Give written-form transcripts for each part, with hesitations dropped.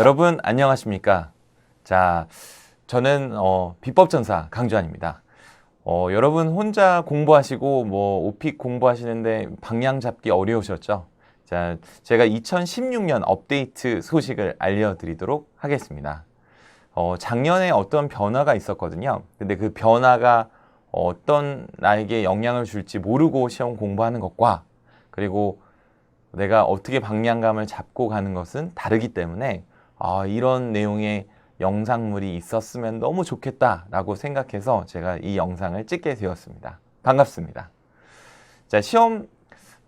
여러분 안녕하십니까? 자, 저는 비법전사 강주환입니다. 여러분 혼자 공부하시고 오픽 공부하시는데 방향 잡기 어려우셨죠? 자, 제가 2016년 업데이트 소식을 알려드리도록 하겠습니다. 작년에 어떤 변화가 있었거든요. 근데 그 변화가 어떤 나에게 영향을 줄지 모르고 시험 공부하는 것과 그리고 내가 어떻게 방향감을 잡고 가는 것은 다르기 때문에 이런 내용의 영상물이 있었으면 너무 좋겠다라고 생각해서 제가 이 영상을 찍게 되었습니다. 반갑습니다. 자, 시험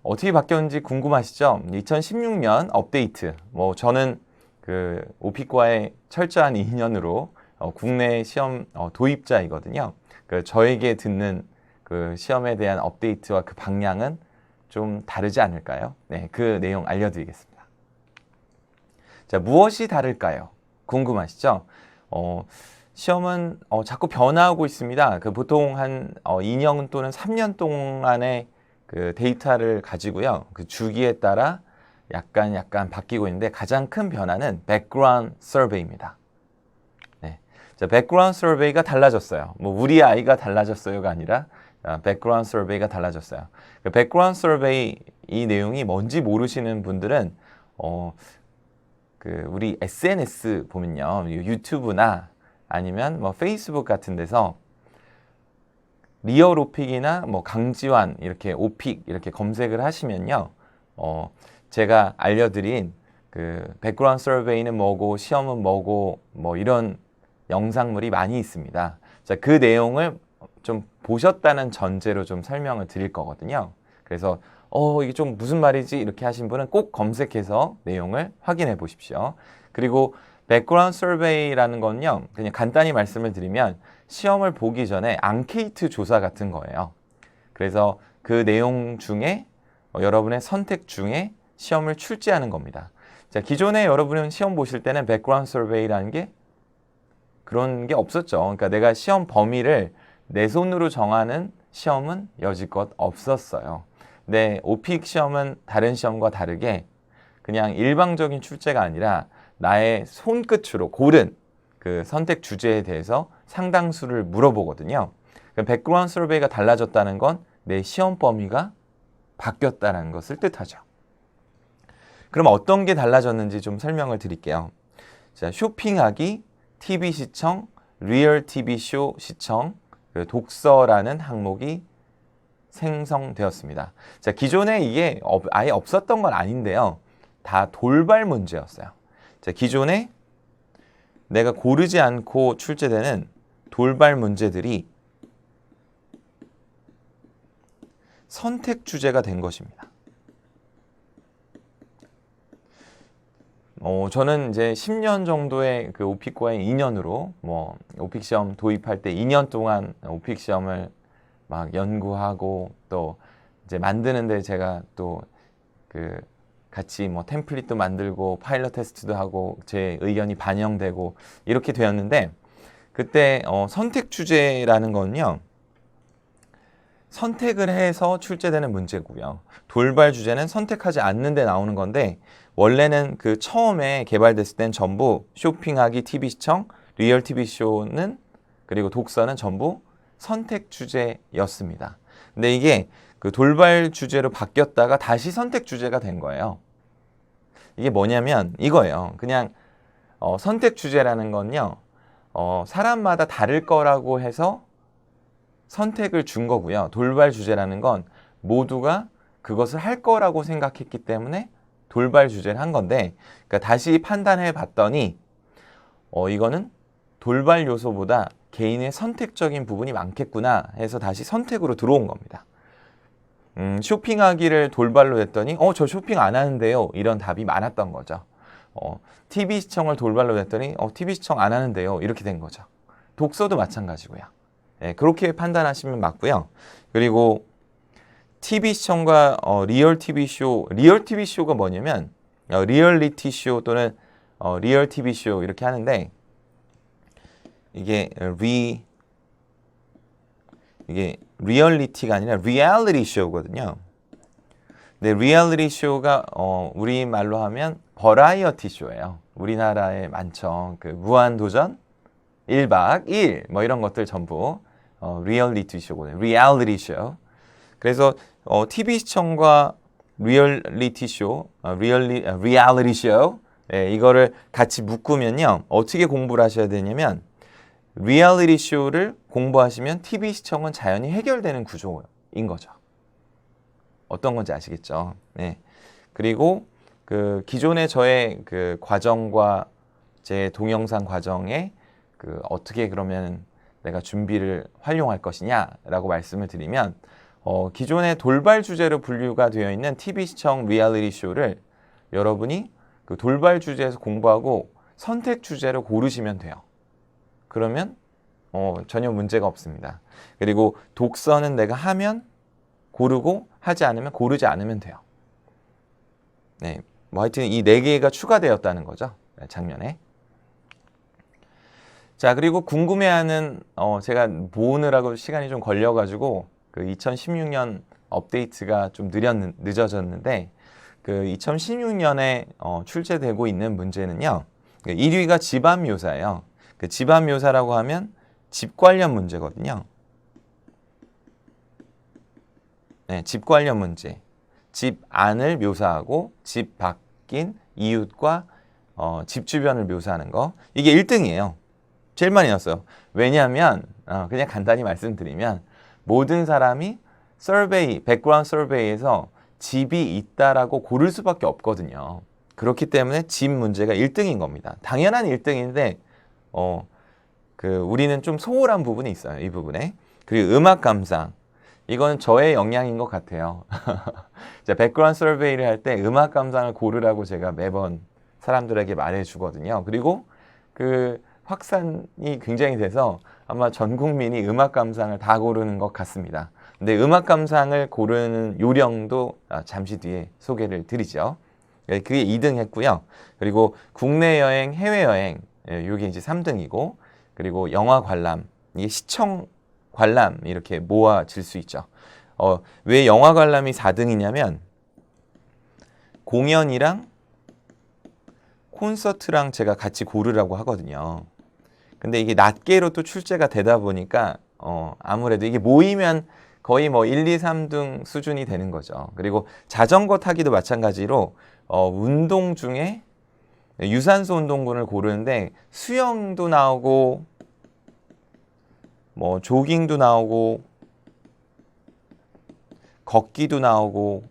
어떻게 바뀌었는지 궁금하시죠? 2016년 업데이트. 저는 그 오픽과의 철저한 인연으로 국내 시험 도입자이거든요. 저에게 듣는 그 시험에 대한 업데이트와 그 방향은 좀 다르지 않을까요? 네, 그 내용 알려드리겠습니다. 자, 무엇이 다를까요? 궁금하시죠? 시험은 자꾸 변화하고 있습니다. 보통 한 2년 또는 3년 동안의 그 데이터를 가지고요. 그 주기에 따라 약간 바뀌고 있는데 가장 큰 변화는 백그라운드 서베이입니다. 네. 자, 백그라운드 서베이가 달라졌어요. 우리 아이가 달라졌어요가 아니라 백그라운드 서베이가 달라졌어요. 백그라운드 서베이 이 내용이 뭔지 모르시는 분들은 우리 SNS 보면요, 유튜브나 아니면 페이스북 같은 데서 리얼 오픽이나 강지환 이렇게 오픽 이렇게 검색을 하시면요, 제가 알려드린 그 백그라운드 서베이는 뭐고 시험은 뭐고 이런 영상물이 많이 있습니다. 자, 그 내용을 좀 보셨다는 전제로 좀 설명을 드릴 거거든요. 그래서 이게 좀 무슨 말이지 이렇게 하신 분은 꼭 검색해서 내용을 확인해 보십시오. 그리고 백그라운드 서베이라는 건요, 그냥 간단히 말씀을 드리면 시험을 보기 전에 앙케이트 조사 같은 거예요. 그래서 그 내용 중에 여러분의 선택 중에 시험을 출제하는 겁니다. 자, 기존에 여러분은 시험 보실 때는 백그라운드 서베이라는 게 그런 게 없었죠. 그러니까 내가 시험 범위를 내 손으로 정하는 시험은 여지껏 없었어요. 근데 오픽 시험은 다른 시험과 다르게 그냥 일방적인 출제가 아니라 나의 손끝으로 고른 그 선택 주제에 대해서 상당수를 물어보거든요. 백그라운드 서베이가 달라졌다는 건 내 시험 범위가 바뀌었다는 것을 뜻하죠. 그럼 어떤 게 달라졌는지 좀 설명을 드릴게요. 자, 쇼핑하기, TV 시청, 리얼 TV 쇼 시청, 독서라는 항목이 생성되었습니다. 자, 기존에 이게 아예 없었던 건 아닌데요. 다 돌발 문제였어요. 자, 기존에 내가 고르지 않고 출제되는 돌발 문제들이 선택 주제가 된 것입니다. 저는 이제 10년 정도의 그 오픽과의 인연으로 오픽 시험 도입할 때 2년 동안 오픽 시험을 막 연구하고 또 이제 만드는데 제가 또 그 같이 템플릿도 만들고 파일럿 테스트도 하고 제 의견이 반영되고 이렇게 되었는데 그때 선택 주제라는 건요, 선택을 해서 출제되는 문제고요. 돌발 주제는 선택하지 않는데 나오는 건데 원래는 그 처음에 개발됐을 땐 전부 쇼핑하기, TV 시청, 리얼 TV 쇼는 그리고 독서는 전부 선택 주제였습니다. 근데 이게 그 돌발 주제로 바뀌었다가 다시 선택 주제가 된 거예요. 이게 뭐냐면 이거예요. 그냥 선택 주제라는 건요, 사람마다 다를 거라고 해서 선택을 준 거고요. 돌발 주제라는 건 모두가 그것을 할 거라고 생각했기 때문에 돌발 주제를 한 건데, 그러니까 다시 판단해 봤더니 이거는 돌발 요소보다 개인의 선택적인 부분이 많겠구나 해서 다시 선택으로 들어온 겁니다. 쇼핑하기를 돌발로 했더니 저 쇼핑 안 하는데요, 이런 답이 많았던 거죠. TV 시청을 돌발로 했더니 TV 시청 안 하는데요, 이렇게 된 거죠. 독서도 마찬가지고요. 네, 그렇게 판단하시면 맞고요. 그리고 TV 시청과 리얼 TV 쇼, 리얼 TV 쇼가 뭐냐면 리얼리티 쇼 또는 리얼 TV 쇼 이렇게 하는데 이게 리얼리티가 아니라 리얼리티 쇼거든요. 근데 리얼리티 쇼가 우리말로 하면 버라이어티 쇼예요. 우리나라에 많죠. 그 무한도전, 1박 2일 뭐 이런 것들 전부 리얼리티 쇼거든요. 리얼리티 쇼. 그래서 TV 시청과 리얼리티 쇼, 리얼리티 쇼 이거를 같이 묶으면요. 어떻게 공부를 하셔야 되냐면 리얼리티 쇼를 공부하시면 TV 시청은 자연히 해결되는 구조인 거죠. 어떤 건지 아시겠죠? 네. 그리고 그 기존의 저의 그 과정과 제 동영상 과정에 그 어떻게 그러면 내가 준비를 활용할 것이냐라고 말씀을 드리면 기존의 돌발 주제로 분류가 되어 있는 TV 시청 리얼리티 쇼를 여러분이 그 돌발 주제에서 공부하고 선택 주제로 고르시면 돼요. 그러면 전혀 문제가 없습니다. 그리고 독서는 내가 하면 고르고 하지 않으면 고르지 않으면 돼요. 네, 뭐 하여튼 이 4개가 추가되었다는 거죠. 작년에. 자, 그리고 궁금해하는 제가 모으느라고 시간이 좀 걸려가지고 그 2016년 업데이트가 좀 늦어졌는데 그 2016년에 출제되고 있는 문제는요. 1위가 집안 묘사예요. 그 집안 묘사라고 하면 집 관련 문제거든요. 네, 집 관련 문제. 집 안을 묘사하고 집 밖인 이웃과 집 주변을 묘사하는 거. 이게 1등이에요. 제일 많이 나왔어요. 왜냐하면 그냥 간단히 말씀드리면 모든 사람이 서베이, 백그라운드 서베이에서 집이 있다라고 고를 수밖에 없거든요. 그렇기 때문에 집 문제가 1등인 겁니다. 당연한 1등인데 우리는 좀 소홀한 부분이 있어요. 이 부분에. 그리고 음악 감상. 이건 저의 역량인 것 같아요. 자, 백그라운드 서베이를 할 때 음악 감상을 고르라고 제가 매번 사람들에게 말해주거든요. 그리고 그 확산이 굉장히 돼서 아마 전 국민이 음악 감상을 다 고르는 것 같습니다. 근데 음악 감상을 고르는 요령도 잠시 뒤에 소개를 드리죠. 그게 2등 했고요. 그리고 국내 여행, 해외 여행, 이게 이제 3등이고, 그리고 영화 관람, 이게 시청 관람 이렇게 모아질 수 있죠. 왜 영화 관람이 4등이냐면 공연이랑 콘서트랑 제가 같이 고르라고 하거든요. 근데 이게 낱개로 또 출제가 되다 보니까 아무래도 이게 모이면 거의 뭐 1, 2, 3등 수준이 되는 거죠. 그리고 자전거 타기도 마찬가지로 운동 중에 유산소 운동군을 고르는데 수영도 나오고 뭐 조깅도 나오고 걷기도 나오고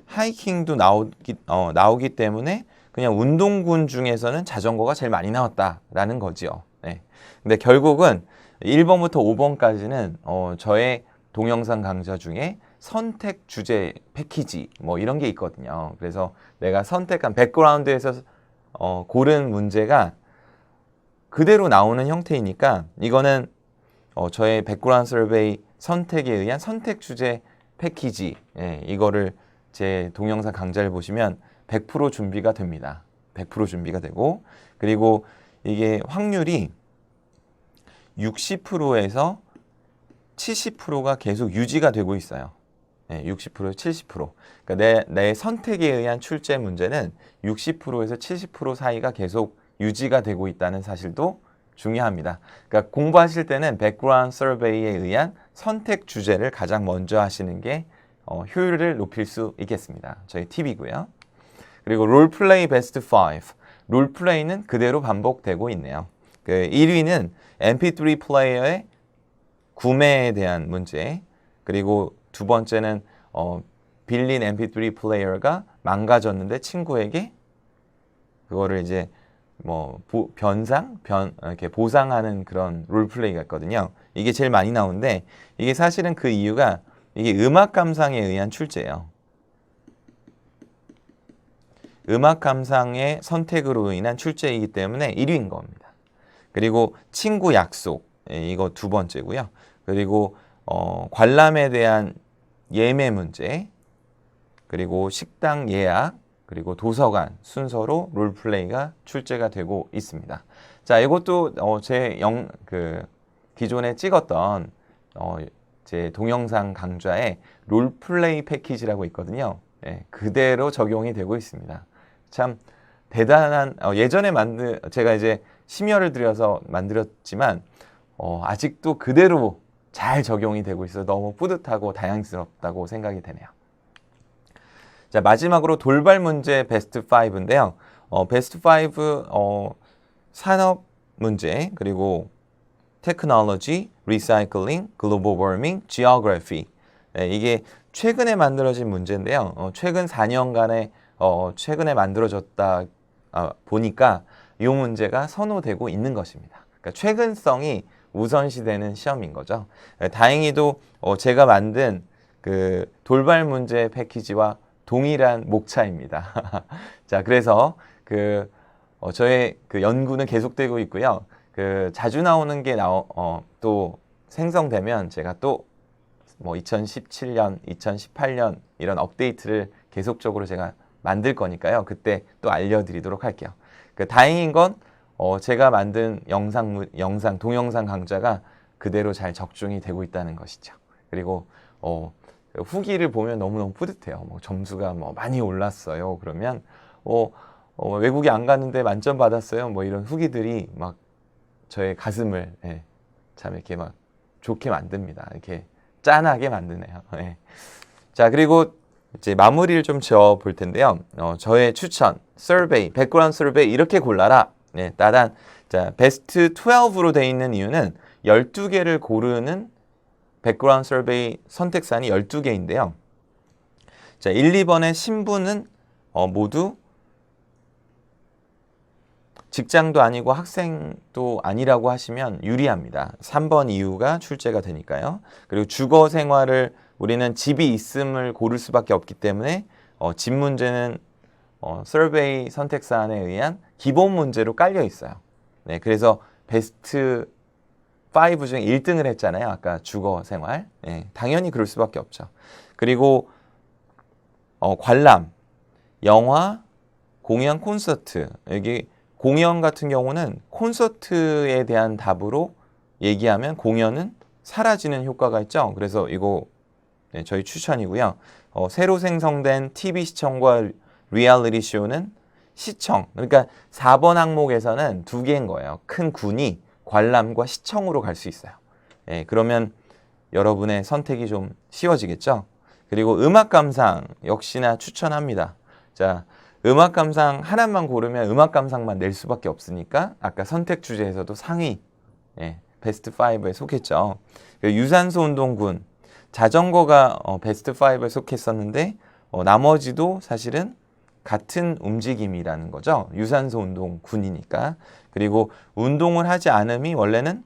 하이킹도 나오기 때문에 그냥 운동군 중에서는 자전거가 제일 많이 나왔다라는 거죠. 네. 근데 결국은 1번부터 5번까지는 저의 동영상 강좌 중에 선택 주제 패키지 뭐 이런 게 있거든요. 그래서 내가 선택한 백그라운드에서 고른 문제가 그대로 나오는 형태이니까 이거는 저의 백그라운드 서베이 선택에 의한 선택 주제 패키지 이거를 제 동영상 강좌를 보시면 100% 준비가 됩니다. 100% 준비가 되고 그리고 이게 확률이 60%에서 70%가 계속 유지가 되고 있어요. 60%, 70%. 그러니까 내 선택에 의한 출제 문제는 60%에서 70% 사이가 계속 유지가 되고 있다는 사실도 중요합니다. 그러니까 공부하실 때는 백그라운드 서베이에 의한 선택 주제를 가장 먼저 하시는 게 효율을 높일 수 있겠습니다. 저희 팁이고요. 그리고 롤플레이 베스트 5. 롤플레이는 그대로 반복되고 있네요. 그 1위는 MP3 플레이어의 구매에 대한 문제. 그리고 두 번째는 빌린 MP3 플레이어가 망가졌는데 친구에게 그거를 이제 뭐 이렇게 보상하는 그런 롤플레이가 있거든요. 이게 제일 많이 나오는데 이게 사실은 그 이유가 이게 음악 감상에 의한 출제예요. 음악 감상의 선택으로 인한 출제이기 때문에 1위인 겁니다. 그리고 친구 약속 이거 두 번째고요. 그리고 관람에 대한 예매 문제, 그리고 식당 예약, 그리고 도서관 순서로 롤플레이가 출제가 되고 있습니다. 자, 이것도 기존에 찍었던 제 동영상 강좌에 롤플레이 패키지라고 있거든요. 예, 그대로 적용이 되고 있습니다. 참 대단한 예전에 제가 이제 심혈을 들여서 만들었지만 아직도 그대로 잘 적용이 되고 있어 너무 뿌듯하고 다양스럽다고 생각이 되네요. 자, 마지막으로 돌발 문제 베스트 5인데요. 베스트 5 산업 문제 그리고 테크놀로지, 리사이클링, 글로벌 워밍, 지오그래피. 이게 최근에 만들어진 문제인데요. 최근 4년간에 최근에 만들어졌다 보니까 이 문제가 선호되고 있는 것입니다. 그러니까 최근성이 우선시되는 시험인 거죠. 다행히도 제가 만든 그 돌발 문제 패키지와 동일한 목차입니다. 자, 그래서 저의 그 연구는 계속되고 있고요. 자주 나오는 게 또 생성되면 제가 또 뭐 2017년, 2018년 이런 업데이트를 계속적으로 제가 만들 거니까요. 그때 또 알려드리도록 할게요. 다행인 건 제가 만든 동영상 강좌가 그대로 잘 적중이 되고 있다는 것이죠. 그리고 후기를 보면 너무너무 뿌듯해요. 뭐 점수가 뭐 많이 올랐어요. 그러면 외국에 안 갔는데 만점 받았어요. 뭐 이런 후기들이 막 저의 가슴을 참 이렇게 막 좋게 만듭니다. 이렇게 짠하게 만드네요. 자, 그리고 이제 마무리를 좀 지어 볼 텐데요. 저의 추천, 서베이, 백그라운드 서베이 이렇게 골라라. 따단. 자, 베스트 12로 되어 있는 이유는 12개를 고르는 백그라운드 서베이 선택사안이 12개인데요. 자, 1, 2번의 신분은 모두 직장도 아니고 학생도 아니라고 하시면 유리합니다. 3번 이유가 출제가 되니까요. 그리고 주거 생활을 우리는 집이 있음을 고를 수밖에 없기 때문에 집 문제는 서베이 선택사안에 의한 기본 문제로 깔려 있어요. 네, 그래서 베스트 5 중에 1등을 했잖아요. 아까 주거 생활. 네, 당연히 그럴 수밖에 없죠. 그리고 관람, 영화, 공연, 콘서트. 여기 공연 같은 경우는 콘서트에 대한 답으로 얘기하면 공연은 사라지는 효과가 있죠. 그래서 이거 저희 추천이고요. 새로 생성된 TV 시청과 리얼리티 쇼는 시청. 그러니까 4번 항목에서는 두 개인 거예요. 큰 군이 관람과 시청으로 갈 수 있어요. 그러면 여러분의 선택이 좀 쉬워지겠죠. 그리고 음악 감상 역시나 추천합니다. 자, 음악 감상 하나만 고르면 음악 감상만 낼 수밖에 없으니까 아까 선택 주제에서도 상위 베스트 5에 속했죠. 유산소 운동군, 자전거가 베스트 5에 속했었는데 나머지도 사실은 같은 움직임이라는 거죠. 유산소 운동군이니까. 그리고 운동을 하지 않음이 원래는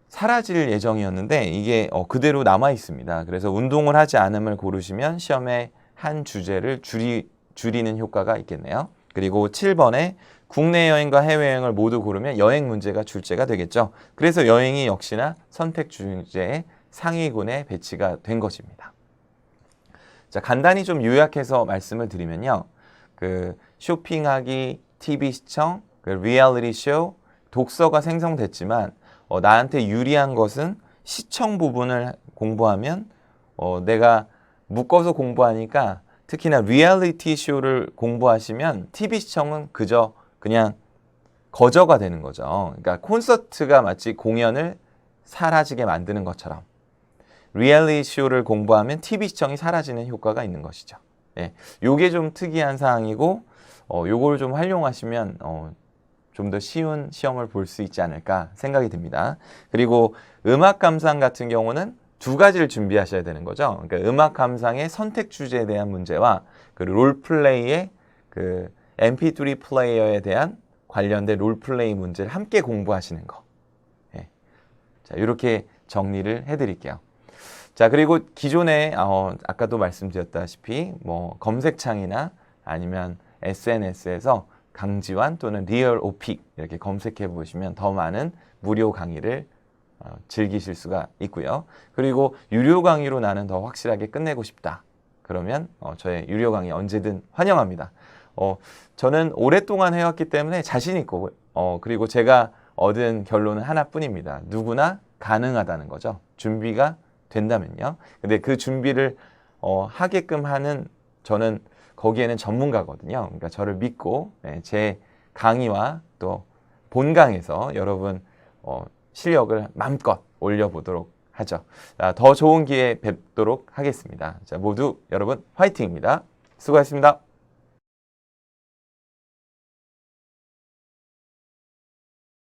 사라질 예정이었는데 이게 그대로 남아 있습니다. 그래서 운동을 하지 않음을 고르시면 시험에 한 주제를 줄이는 효과가 있겠네요. 그리고 7번에 국내 여행과 해외여행을 모두 고르면 여행 문제가 출제가 되겠죠. 그래서 여행이 역시나 선택 주제의 상위군에 배치가 된 것입니다. 자, 간단히 좀 요약해서 말씀을 드리면요. 쇼핑하기, TV 시청, 리얼리티 쇼, 독서가 생성됐지만 나한테 유리한 것은 시청 부분을 공부하면 내가 묶어서 공부하니까 특히나 리얼리티 쇼를 공부하시면 TV 시청은 그냥 거저가 되는 거죠. 그러니까 콘서트가 마치 공연을 사라지게 만드는 것처럼 리얼리티 쇼를 공부하면 TV 시청이 사라지는 효과가 있는 것이죠. 요게 좀 특이한 사항이고 요걸 좀 활용하시면 좀 더 쉬운 시험을 볼 수 있지 않을까 생각이 듭니다. 그리고 음악 감상 같은 경우는 두 가지를 준비하셔야 되는 거죠. 그러니까 음악 감상의 선택 주제에 대한 문제와 롤플레이의 MP3 플레이어에 대한 관련된 롤플레이 문제를 함께 공부하시는 거. 자, 이렇게 정리를 해드릴게요. 자, 그리고 기존에 아까도 말씀드렸다시피 뭐 검색창이나 아니면 SNS에서 강지환 또는 리얼 오픽 이렇게 검색해 보시면 더 많은 무료 강의를 즐기실 수가 있고요. 그리고 유료 강의로 나는 더 확실하게 끝내고 싶다. 그러면 저의 유료 강의 언제든 환영합니다. 저는 오랫동안 해왔기 때문에 자신 있고 그리고 제가 얻은 결론은 하나뿐입니다. 누구나 가능하다는 거죠. 준비가 된다면요. 근데 그 준비를 하게끔 하는 저는 거기에는 전문가거든요. 그러니까 저를 믿고 제 강의와 또 본강에서 여러분 실력을 마음껏 올려보도록 하죠. 더 좋은 기회 뵙도록 하겠습니다. 자, 모두 여러분 화이팅입니다. 수고하셨습니다.